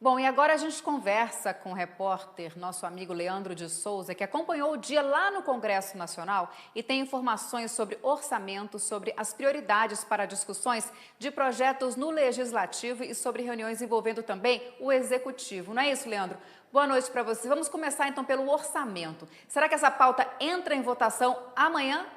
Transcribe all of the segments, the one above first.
Bom, e agora a gente conversa com o repórter, nosso amigo Leandro de Souza, que acompanhou o dia lá no Congresso Nacional e tem informações sobre orçamento, sobre as prioridades para discussões de projetos no Legislativo e sobre reuniões envolvendo também o Executivo. Não é isso, Leandro? Boa noite para você. Vamos começar então pelo orçamento. Será que essa pauta entra em votação amanhã?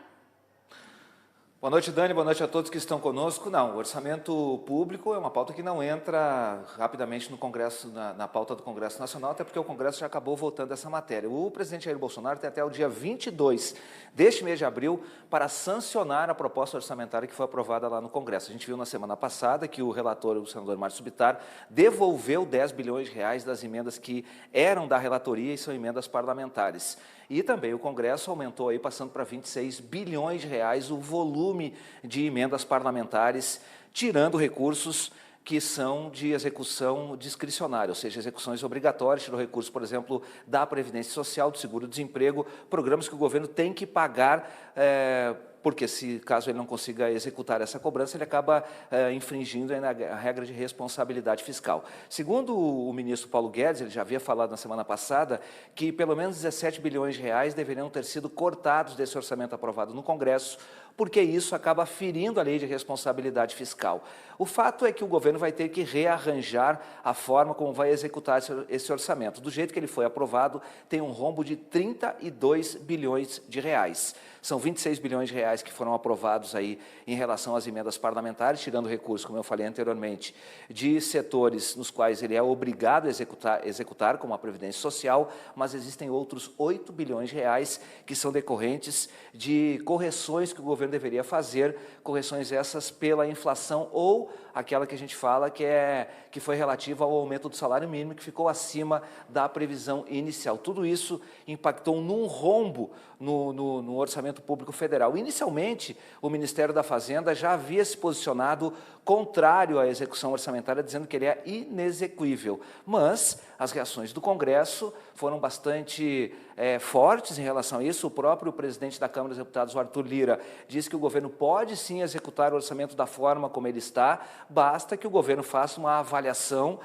Boa noite, Dani. Boa noite a todos que estão conosco. Não, o orçamento público é uma pauta que não entra rapidamente no Congresso, na pauta do Congresso Nacional, até porque o Congresso já acabou votando essa matéria. O presidente Jair Bolsonaro tem até o dia 22 deste mês de abril para sancionar a proposta orçamentária que foi aprovada lá no Congresso. A gente viu na semana passada que o relator, o senador Márcio Bittar, devolveu 10 bilhões de reais das emendas que eram da relatoria e são emendas parlamentares. E também o Congresso aumentou aí, passando para 26 bilhões de reais, o volume de emendas parlamentares, tirando recursos que são de execução discricionária, ou seja, execuções obrigatórias, tirou recursos, por exemplo, da Previdência Social, do Seguro-Desemprego, programas que o governo tem que pagar, porque caso ele não consiga executar essa cobrança, ele acaba infringindo a regra de responsabilidade fiscal. Segundo o ministro Paulo Guedes, ele já havia falado na semana passada, que pelo menos 17 bilhões de reais deveriam ter sido cortados desse orçamento aprovado no Congresso, porque isso acaba ferindo a lei de responsabilidade fiscal. O fato é que o governo vai ter que rearranjar a forma como vai executar esse orçamento. Do jeito que ele foi aprovado, tem um rombo de 32 bilhões de reais. São 26 bilhões de reais que foram aprovados aí em relação às emendas parlamentares, tirando recursos, como eu falei anteriormente, de setores nos quais ele é obrigado a executar como a Previdência Social, mas existem outros 8 bilhões de reais que são decorrentes de correções que o governo deveria fazer, correções essas pela inflação ou aquela que a gente fala que foi relativa ao aumento do salário mínimo, que ficou acima da previsão inicial. Tudo isso impactou num rombo no orçamento público federal. Inicialmente, o Ministério da Fazenda já havia se posicionado contrário à execução orçamentária, dizendo que ele é inexequível. Mas as reações do Congresso foram bastante fortes em relação a isso. O próprio presidente da Câmara dos Deputados, o Arthur Lira, disse que o governo pode sim executar o orçamento da forma como ele está, basta que o governo faça uma avaliação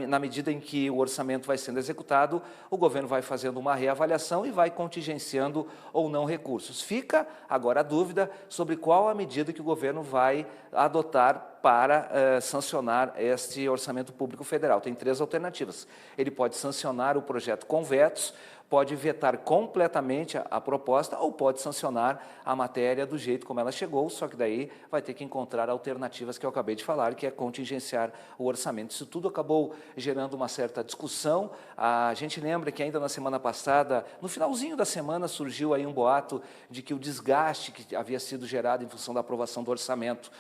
na medida em que o orçamento vai sendo executado, o governo vai fazendo uma reavaliação e vai contingenciando ou não recursos. Fica agora a dúvida sobre qual a medida que o governo vai adotar para sancionar este orçamento público federal. Tem três alternativas. Ele pode sancionar o projeto com vetos, pode vetar completamente a proposta ou pode sancionar a matéria do jeito como ela chegou, só que daí vai ter que encontrar alternativas que eu acabei de falar, que é contingenciar o orçamento. Isso tudo acabou gerando uma certa discussão. A gente lembra que ainda na semana passada, no finalzinho da semana, surgiu aí um boato de que o desgaste que havia sido gerado em função da aprovação do orçamento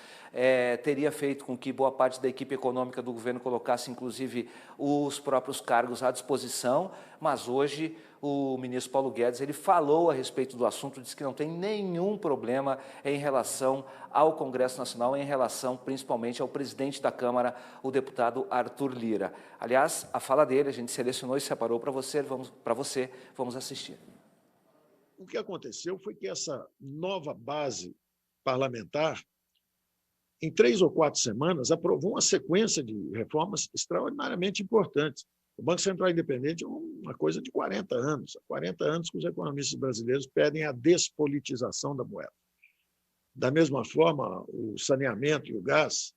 teria feito com que boa parte da equipe econômica do governo colocasse, inclusive, os próprios cargos à disposição, mas hoje o ministro Paulo Guedes ele falou a respeito do assunto, disse que não tem nenhum problema em relação ao Congresso Nacional, em relação principalmente ao presidente da Câmara, o deputado Arthur Lira. Aliás, a fala dele a gente selecionou e separou para você, vamos assistir. O que aconteceu foi que essa nova base parlamentar, em 3 ou 4 semanas, aprovou uma sequência de reformas extraordinariamente importantes. O Banco Central Independente é uma coisa de 40 anos. Há 40 anos que os economistas brasileiros pedem a despolitização da moeda. Da mesma forma, o saneamento e o gás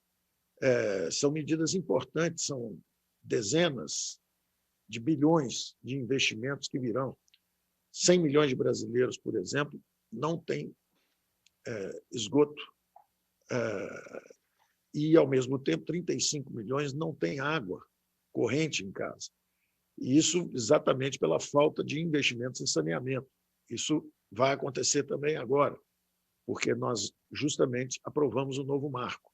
são medidas importantes, são dezenas de bilhões de investimentos que virão. 100 milhões de brasileiros, por exemplo, não têm esgoto e, ao mesmo tempo, 35 milhões não têm água corrente em casa. E isso exatamente pela falta de investimentos em saneamento. Isso vai acontecer também agora, porque nós justamente aprovamos o novo marco.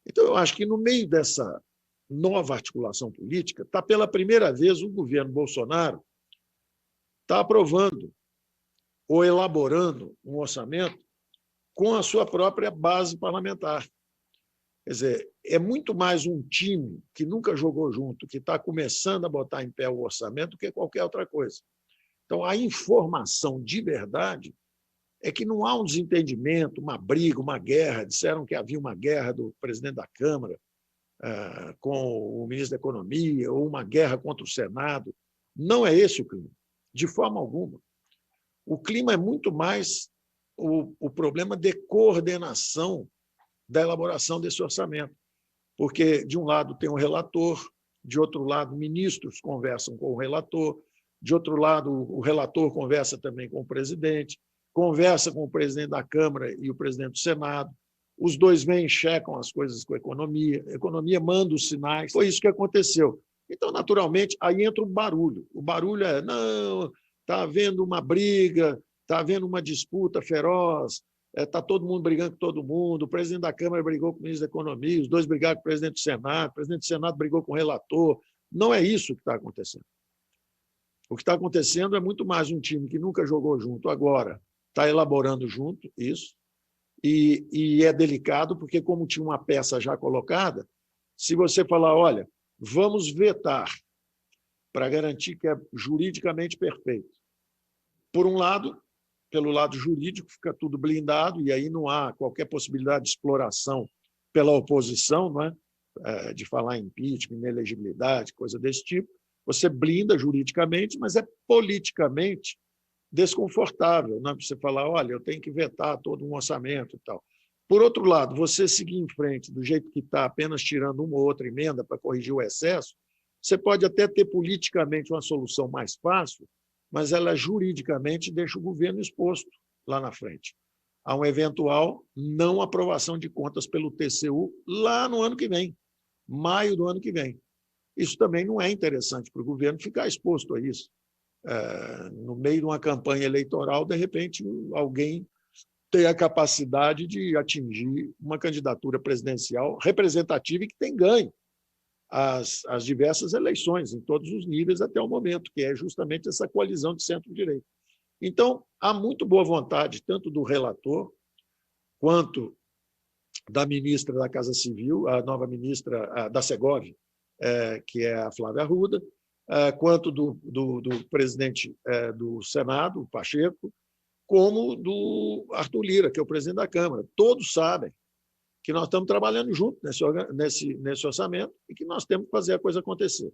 Então, eu acho que no meio dessa nova articulação política, está pela primeira vez o governo Bolsonaro está aprovando ou elaborando um orçamento com a sua própria base parlamentar. Quer dizer, é muito mais um time que nunca jogou junto, que está começando a botar em pé o orçamento, do que qualquer outra coisa. Então, a informação de verdade é que não há um desentendimento, uma briga, uma guerra. Disseram que havia uma guerra do presidente da Câmara com o ministro da Economia ou uma guerra contra o Senado. Não é esse o clima, de forma alguma. O clima é muito mais o problema de coordenação da elaboração desse orçamento, porque, de um lado, tem um relator, de outro lado, ministros conversam com o relator, de outro lado, o relator conversa também com o presidente, conversa com o presidente da Câmara e o presidente do Senado, os dois vêm e checam as coisas com a economia manda os sinais, foi isso que aconteceu. Então, naturalmente, aí entra o barulho. O barulho é, não, está havendo uma briga, está havendo uma disputa feroz, está todo mundo brigando com todo mundo, o presidente da Câmara brigou com o ministro da Economia, os dois brigaram com o presidente do Senado, o presidente do Senado brigou com o relator. Não é isso que está acontecendo. O que está acontecendo é muito mais um time que nunca jogou junto, agora está elaborando junto isso, e é delicado, porque como tinha uma peça já colocada, se você falar, olha, vamos vetar para garantir que é juridicamente perfeito. Por um lado, pelo lado jurídico, fica tudo blindado, e aí não há qualquer possibilidade de exploração pela oposição, não é? De falar em impeachment, inelegibilidade, coisa desse tipo. Você blinda juridicamente, mas é politicamente desconfortável, não é? Você falar, olha, eu tenho que vetar todo um orçamento e tal. Por outro lado, você seguir em frente do jeito que está, apenas tirando uma ou outra emenda para corrigir o excesso, você pode até ter politicamente uma solução mais fácil, mas ela juridicamente deixa o governo exposto lá na frente a uma eventual não aprovação de contas pelo TCU lá no ano que vem, maio do ano que vem. Isso também não é interessante para o governo ficar exposto a isso. No meio de uma campanha eleitoral, de repente, alguém tem a capacidade de atingir uma candidatura presidencial representativa e que tem ganho as diversas eleições, em todos os níveis até o momento, que é justamente essa coalizão de centro-direita. Então, há muito boa vontade, tanto do relator, quanto da ministra da Casa Civil, a nova ministra da Segovia, que é a Flávia Arruda, quanto do presidente do Senado, o Pacheco, como do Arthur Lira, que é o presidente da Câmara. Todos sabem que nós estamos trabalhando junto nesse orçamento e que nós temos que fazer a coisa acontecer.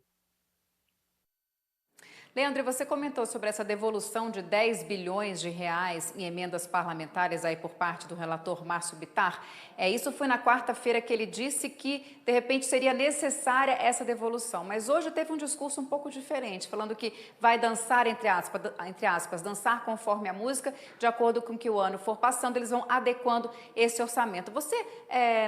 Leandro, você comentou sobre essa devolução de 10 bilhões de reais em emendas parlamentares aí por parte do relator Márcio Bittar. Isso foi na quarta-feira que ele disse que, de repente, seria necessária essa devolução. Mas hoje teve um discurso um pouco diferente, falando que vai dançar, entre aspas, dançar conforme a música, de acordo com que o ano for passando, eles vão adequando esse orçamento. Você,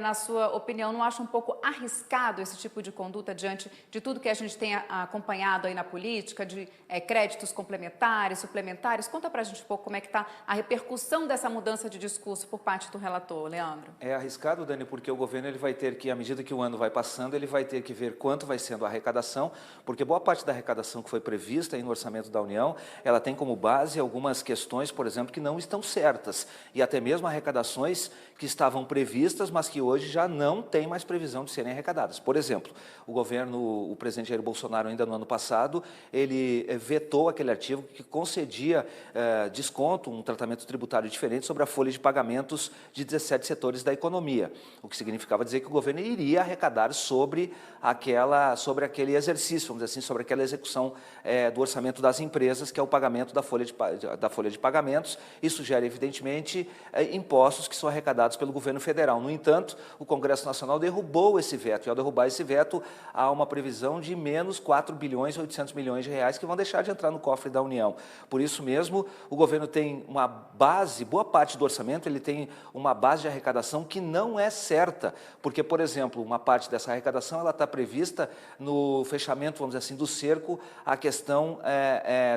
na sua opinião, não acha um pouco arriscado esse tipo de conduta diante de tudo que a gente tem acompanhado aí na política, de créditos complementares, suplementares? Conta para a gente um pouco como é que está a repercussão dessa mudança de discurso por parte do relator, Leandro. É arriscado, Dani, porque o governo ele vai ter que, à medida que o ano vai passando, ele vai ter que ver quanto vai sendo a arrecadação, porque boa parte da arrecadação que foi prevista aí no orçamento da União, ela tem como base algumas questões, por exemplo, que não estão certas, e até mesmo arrecadações que estavam previstas, mas que hoje já não tem mais previsão de serem arrecadadas. Por exemplo, o presidente Jair Bolsonaro, ainda no ano passado, ele vetou aquele artigo que concedia desconto, um tratamento tributário diferente sobre a folha de pagamentos de 17 setores da economia, o que significava dizer que o governo iria arrecadar sobre aquele exercício, vamos dizer assim, sobre aquela execução do orçamento das empresas, que é o pagamento da folha de pagamentos. Isso gera, evidentemente, impostos que são arrecadados pelo governo federal. No entanto, o Congresso Nacional derrubou esse veto, e ao derrubar esse veto, há uma previsão de menos 4 bilhões e 800 milhões de reais que vão deixar de entrar no cofre da União. Por isso mesmo, o governo tem uma base, boa parte do orçamento, ele tem uma base de arrecadação que não é certa, porque, por exemplo, uma parte dessa arrecadação ela está prevista no fechamento, vamos dizer assim, do cerco à questão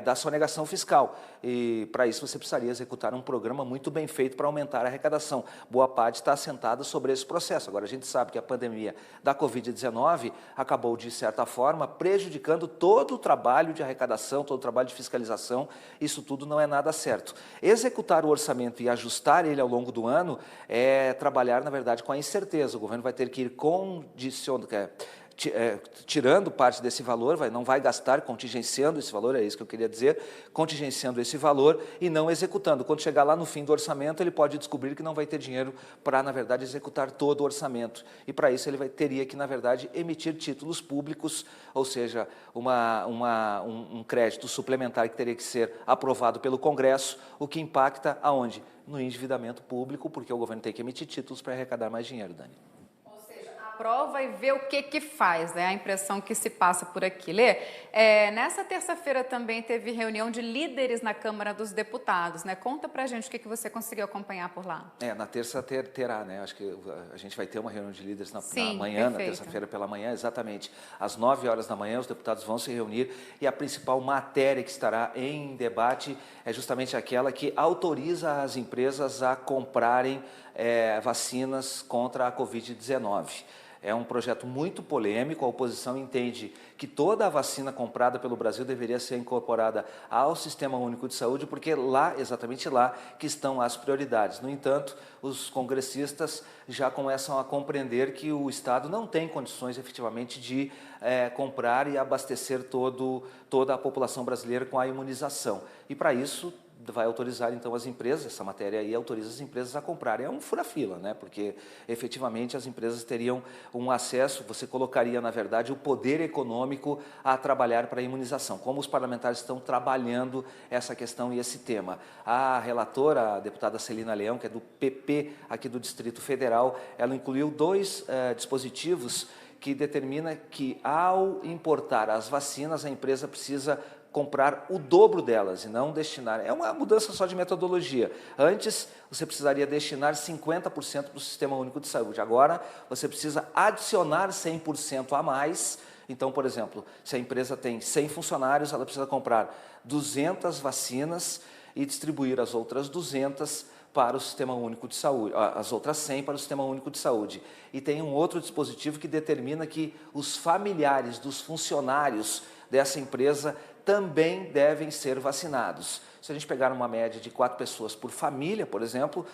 da sonegação fiscal. E, para isso, você precisaria executar um programa muito bem feito para aumentar a arrecadação. Boa parte está assentada sobre esse processo. Agora, a gente sabe que a pandemia da Covid-19 acabou, de certa forma, prejudicando todo o trabalho de arrecadação, todo o trabalho de fiscalização. Isso tudo não é nada certo. Executar o orçamento e ajustar ele ao longo do ano é trabalhar, na verdade, com a incerteza. O governo vai ter que ir tirando parte desse valor, não vai gastar, contingenciando esse valor, é isso que eu queria dizer, contingenciando esse valor e não executando. Quando chegar lá no fim do orçamento, ele pode descobrir que não vai ter dinheiro para, na verdade, executar todo o orçamento. E para isso ele teria que, na verdade, emitir títulos públicos, ou seja, um crédito suplementar que teria que ser aprovado pelo Congresso, o que impacta aonde? No endividamento público, porque o governo tem que emitir títulos para arrecadar mais dinheiro, Dani. Aprova e vê o que faz, né? A impressão que se passa por aqui. Lê, nessa terça-feira também teve reunião de líderes na Câmara dos Deputados, né? Conta pra gente o que você conseguiu acompanhar por lá. Na terça terá, né? Acho que a gente vai ter uma reunião de líderes na manhã, perfeito. Na terça-feira pela manhã, exatamente. Às 9 horas da manhã, os deputados vão se reunir e a principal matéria que estará em debate é justamente aquela que autoriza as empresas a comprarem vacinas contra a Covid-19. É um projeto muito polêmico, a oposição entende que toda a vacina comprada pelo Brasil deveria ser incorporada ao Sistema Único de Saúde, porque lá, exatamente lá, que estão as prioridades. No entanto, os congressistas já começam a compreender que o Estado não tem condições efetivamente de comprar e abastecer toda a população brasileira com a imunização. E para isso, vai autorizar então as empresas, essa matéria aí autoriza as empresas a comprarem. É um fura-fila, né? Porque efetivamente as empresas teriam um acesso, você colocaria na verdade o poder econômico a trabalhar para a imunização. Como os parlamentares estão trabalhando essa questão e esse tema. A relatora, a deputada Celina Leão, que é do PP aqui do Distrito Federal, ela incluiu dois dispositivos que determina que ao importar as vacinas a empresa precisa comprar o dobro delas e não destinar. É uma mudança só de metodologia. Antes, você precisaria destinar 50% para o Sistema Único de Saúde. Agora, você precisa adicionar 100% a mais. Então, por exemplo, se a empresa tem 100 funcionários, ela precisa comprar 200 vacinas e distribuir as outras 200 para o Sistema Único de Saúde, as outras 100 para o Sistema Único de Saúde. E tem um outro dispositivo que determina que os familiares dos funcionários dessa empresa também devem ser vacinados. Se a gente pegar uma média de 4 pessoas por família, por exemplo,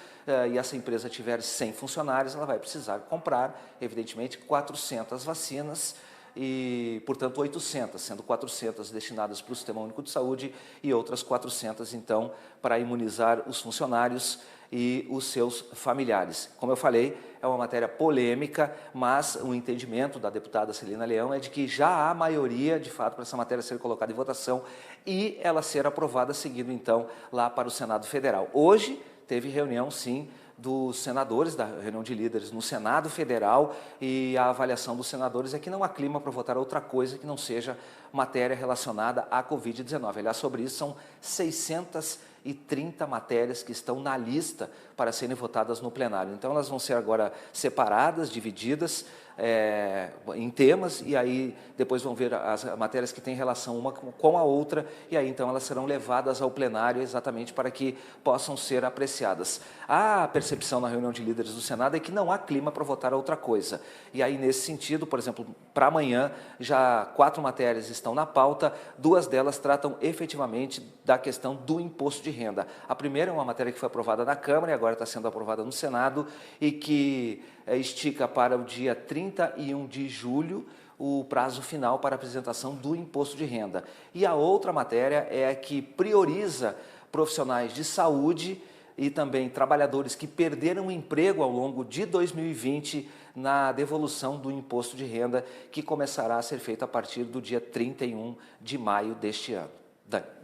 e essa empresa tiver 100 funcionários, ela vai precisar comprar, evidentemente, 400 vacinas e, portanto, 800, sendo 400 destinadas para o Sistema Único de Saúde e outras 400, então, para imunizar os funcionários e os seus familiares. Como eu falei, é uma matéria polêmica, mas o entendimento da deputada Celina Leão é de que já há maioria, de fato, para essa matéria ser colocada em votação e ela ser aprovada, seguindo, então, lá para o Senado Federal. Hoje teve reunião, sim, dos senadores, da reunião de líderes no Senado Federal, e a avaliação dos senadores é que não há clima para votar outra coisa que não seja matéria relacionada à Covid-19. Aliás, sobre isso são 630 matérias que estão na lista para serem votadas no plenário. Então, elas vão ser agora separadas, divididas em temas, e aí depois vão ver as matérias que têm relação uma com a outra, e aí então elas serão levadas ao plenário exatamente para que possam ser apreciadas. A percepção na reunião de líderes do Senado é que não há clima para votar outra coisa. E aí, nesse sentido, por exemplo, para amanhã, já 4 matérias estão na pauta, 2 delas tratam efetivamente da questão do imposto de renda. A primeira é uma matéria que foi aprovada na Câmara e agora está sendo aprovada no Senado e que estica para o dia 31 de julho o prazo final para apresentação do imposto de renda. E a outra matéria é a que prioriza profissionais de saúde e também trabalhadores que perderam o emprego ao longo de 2020 na devolução do imposto de renda, que começará a ser feito a partir do dia 31 de maio deste ano. Dani.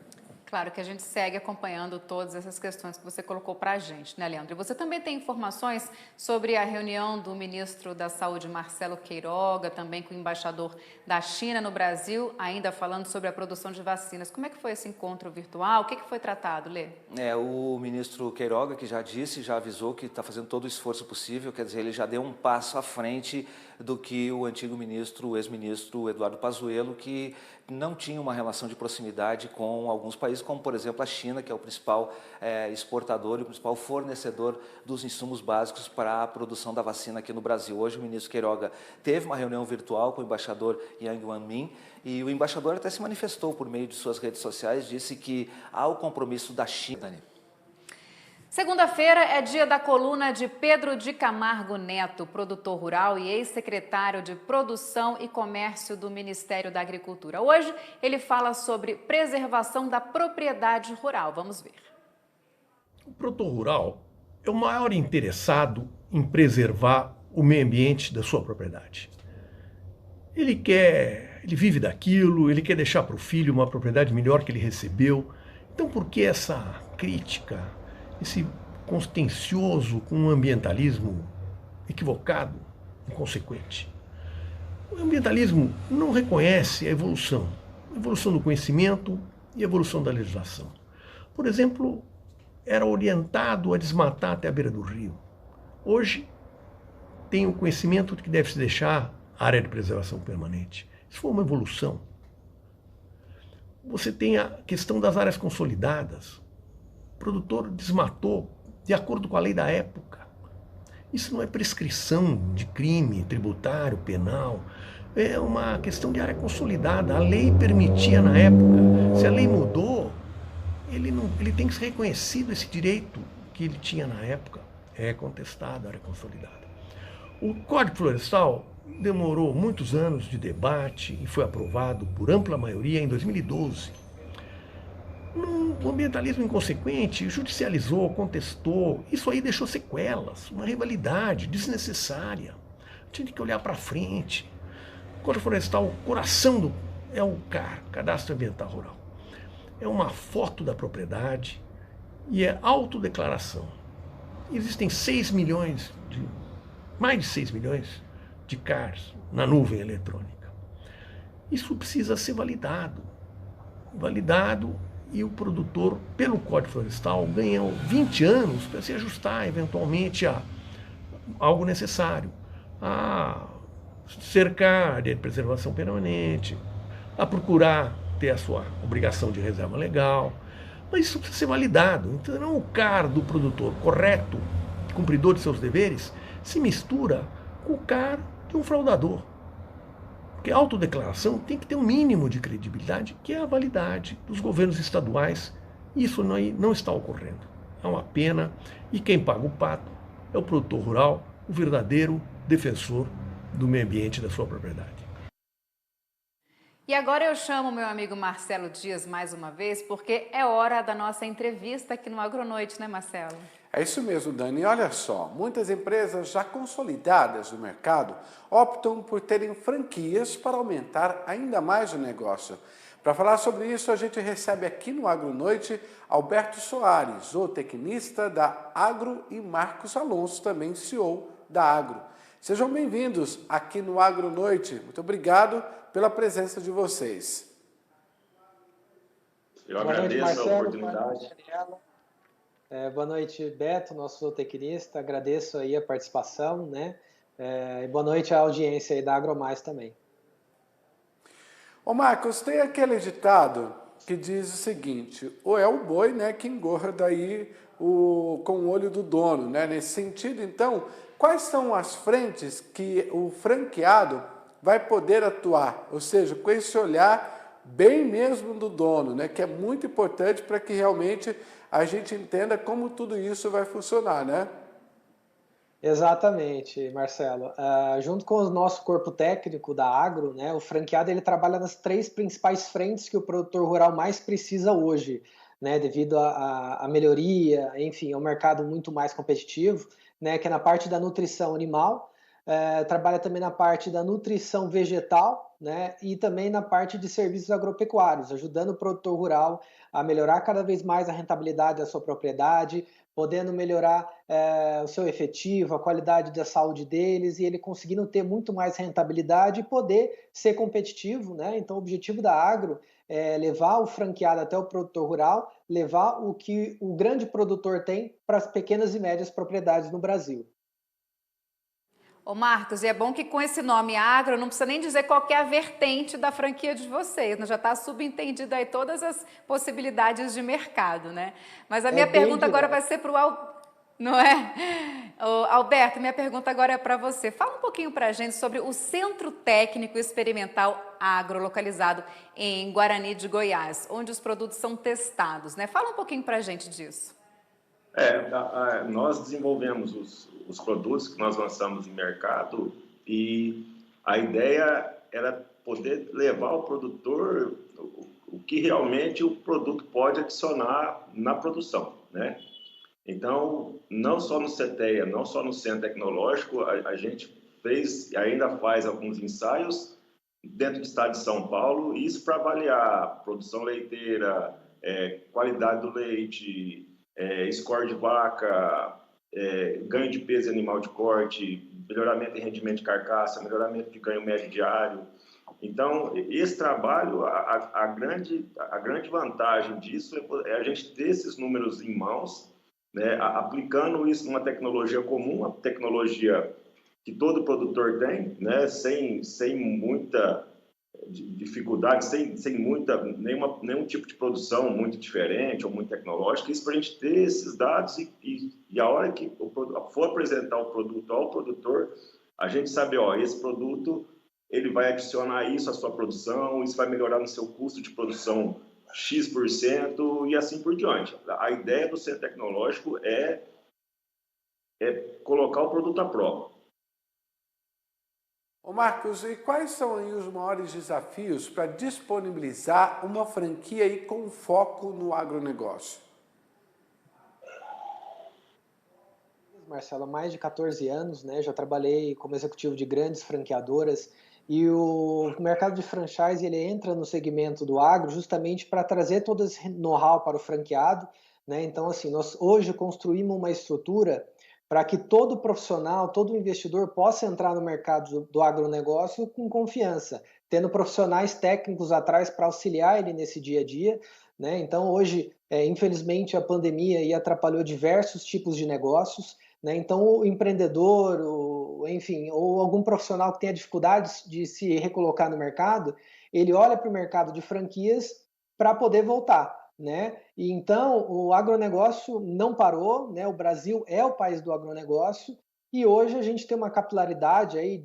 Claro que a gente segue acompanhando todas essas questões que você colocou para a gente, né, Leandro? E você também tem informações sobre a reunião do ministro da Saúde, Marcelo Queiroga, também com o embaixador da China no Brasil, ainda falando sobre a produção de vacinas. Como é que foi esse encontro virtual? O que foi tratado, Lê? O ministro Queiroga, que já disse, já avisou que está fazendo todo o esforço possível, quer dizer, ele já deu um passo à frente do que o antigo ministro, o ex-ministro Eduardo Pazuello, que não tinha uma relação de proximidade com alguns países, como, por exemplo, a China, que é o principal exportador e o principal fornecedor dos insumos básicos para a produção da vacina aqui no Brasil. Hoje, o ministro Queiroga teve uma reunião virtual com o embaixador Yang Wanmin, e o embaixador até se manifestou por meio de suas redes sociais, disse que há o compromisso da China. Segunda-feira é dia da coluna de Pedro de Camargo Neto, produtor rural e ex-secretário de Produção e Comércio do Ministério da Agricultura. Hoje ele fala sobre preservação da propriedade rural. Vamos ver. O produtor rural é o maior interessado em preservar o meio ambiente da sua propriedade. Ele vive daquilo, ele quer deixar para o filho uma propriedade melhor que ele recebeu. Então por que essa crítica? Esse constencioso com um ambientalismo equivocado, inconsequente. O ambientalismo não reconhece a evolução do conhecimento e a evolução da legislação. Por exemplo, era orientado a desmatar até a beira do rio. Hoje, tem o conhecimento de que deve se deixar a área de preservação permanente. Isso foi uma evolução. Você tem a questão das áreas consolidadas. O produtor desmatou de acordo com a lei da época. Isso não é prescrição de crime tributário, penal. É uma questão de área consolidada. A lei permitia na época. Se a lei mudou, ele tem que ser reconhecido esse direito que ele tinha na época. É contestado a área consolidada. O Código Florestal demorou muitos anos de debate e foi aprovado por ampla maioria em 2012. O ambientalismo inconsequente judicializou, contestou. Isso aí deixou sequelas, uma rivalidade desnecessária. Tinha que olhar para frente. O Código Florestal, o coração é o CAR, Cadastro Ambiental Rural. É uma foto da propriedade e é autodeclaração. Existem mais de 6 milhões de CARs na nuvem eletrônica. Isso precisa ser validado. E o produtor, pelo Código Florestal, ganha 20 anos para se ajustar eventualmente a algo necessário, a cercar a área de preservação permanente, a procurar ter a sua obrigação de reserva legal, mas isso precisa ser validado. Então, o CAR do produtor correto, cumpridor de seus deveres, se mistura com o CAR de um fraudador. Porque a autodeclaração tem que ter um mínimo de credibilidade, que é a validade dos governos estaduais. Isso não está ocorrendo. É uma pena. E quem paga o pato é o produtor rural, o verdadeiro defensor do meio ambiente da sua propriedade. E agora eu chamo meu amigo Marcelo Dias mais uma vez, porque é hora da nossa entrevista aqui no Agronoite, né, Marcelo? É isso mesmo, Dani. Olha só, muitas empresas já consolidadas no mercado optam por terem franquias para aumentar ainda mais o negócio. Para falar sobre isso, a gente recebe aqui no Agronoite Alberto Soares, zootecnista da Agro, e Marcos Alonso, também CEO da Agro. Sejam bem-vindos aqui no Agronoite. Muito obrigado pela presença de vocês. Eu agradeço a oportunidade. Boa noite, Beto, nosso zootecnista. Agradeço aí a participação, né? E boa noite à audiência aí da AgroMais também. Ô Marcos, tem aquele ditado que diz o seguinte: ou é o boi, né, que engorda aí com o olho do dono, né? Nesse sentido, então, quais são as frentes que o franqueado vai poder atuar? Ou seja, com esse olhar bem mesmo do dono, né, que é muito importante para que realmente a gente entenda como tudo isso vai funcionar, né? Exatamente, Marcelo. Junto com o nosso corpo técnico da Agro, né, o franqueado ele trabalha nas 3 principais frentes que o produtor rural mais precisa hoje, né, devido à melhoria, enfim, ao mercado muito mais competitivo, né, que é na parte da nutrição animal, trabalha também na parte da nutrição vegetal, né, e também na parte de serviços agropecuários, ajudando o produtor rural a melhorar cada vez mais a rentabilidade da sua propriedade, podendo melhorar o seu efetivo, a qualidade da saúde deles, e ele conseguindo ter muito mais rentabilidade e poder ser competitivo, né? Então, o objetivo da Agro é levar o franqueado até o produtor rural, levar o que o grande produtor tem para as pequenas e médias propriedades no Brasil. Ô Marcos, e é bom que com esse nome Agro, não precisa nem dizer qual que é a vertente da franquia de vocês, né? Já está subentendido aí todas as possibilidades de mercado, né? Mas a minha pergunta agora vai ser para o não é? Alberto, minha pergunta agora é para você. Fala um pouquinho para a gente sobre o Centro Técnico Experimental Agro, localizado em Guarani de Goiás, onde os produtos são testados, né? Fala um pouquinho para a gente disso. Nós desenvolvemos os produtos que nós lançamos no mercado e a ideia era poder levar ao produtor o que realmente o produto pode adicionar na produção, né? Então, não só no CETEA, não só no Centro Tecnológico, a gente fez e ainda faz alguns ensaios dentro do estado de São Paulo, isso para avaliar produção leiteira, qualidade do leite, score de vaca, ganho de peso em animal de corte, melhoramento em rendimento de carcaça, melhoramento de ganho médio diário. Então, esse trabalho, a grande vantagem disso é a gente ter esses números em mãos, né, aplicando isso numa tecnologia comum, uma tecnologia que todo produtor tem, né, sem muita dificuldade, sem nenhum tipo de produção muito diferente ou muito tecnológica. Isso para a gente ter esses dados e a hora que for apresentar o produto ao produtor, a gente sabe, esse produto ele vai adicionar isso à sua produção, isso vai melhorar no seu custo de produção X% e assim por diante. A ideia do Centro Tecnológico é colocar o produto à prova. Ô Marcos, e quais são aí os maiores desafios para disponibilizar uma franquia aí com foco no agronegócio? Marcelo, há mais de 14 anos, né? Já trabalhei como executivo de grandes franqueadoras e o mercado de franchise ele entra no segmento do agro justamente para trazer todo esse know-how para o franqueado, né? Então, assim, nós hoje construímos uma estrutura para que todo profissional, todo investidor possa entrar no mercado do agronegócio com confiança, tendo profissionais técnicos atrás para auxiliar ele nesse dia a dia, né? Então, hoje, infelizmente, a pandemia atrapalhou diversos tipos de negócios, né? Então, o empreendedor, enfim, ou algum profissional que tenha dificuldades de se recolocar no mercado, ele olha para o mercado de franquias para poder voltar, né? E então o agronegócio não parou, né? O Brasil é o país do agronegócio e hoje a gente tem uma capilaridade aí,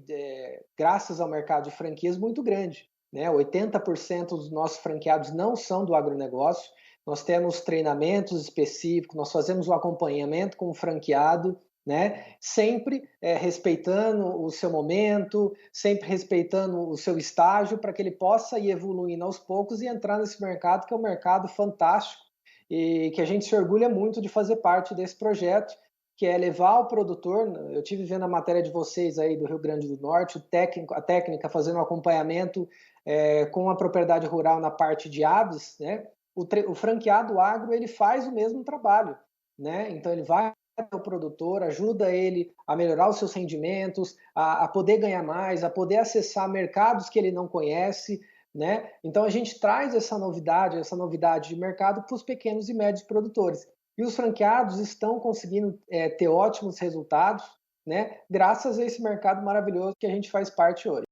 graças ao mercado de franquias muito grande, né? 80% dos nossos franqueados não são do agronegócio. Nós temos treinamentos específicos, nós fazemos o acompanhamento com o franqueado, né? Sempre respeitando o seu momento, sempre respeitando o seu estágio, para que ele possa ir evoluindo aos poucos e entrar nesse mercado, que é um mercado fantástico e que a gente se orgulha muito de fazer parte desse projeto, que é levar o produtor. Eu tive vendo a matéria de vocês aí do Rio Grande do Norte, a técnica fazendo um acompanhamento com a propriedade rural na parte de aves, né? O franqueado agro ele faz o mesmo trabalho, né? Então ele vai o produtor, ajuda ele a melhorar os seus rendimentos, a poder ganhar mais, a poder acessar mercados que ele não conhece, né? Então a gente traz essa novidade de mercado para os pequenos e médios produtores. E os franqueados estão conseguindo ter ótimos resultados, né? Graças a esse mercado maravilhoso que a gente faz parte hoje.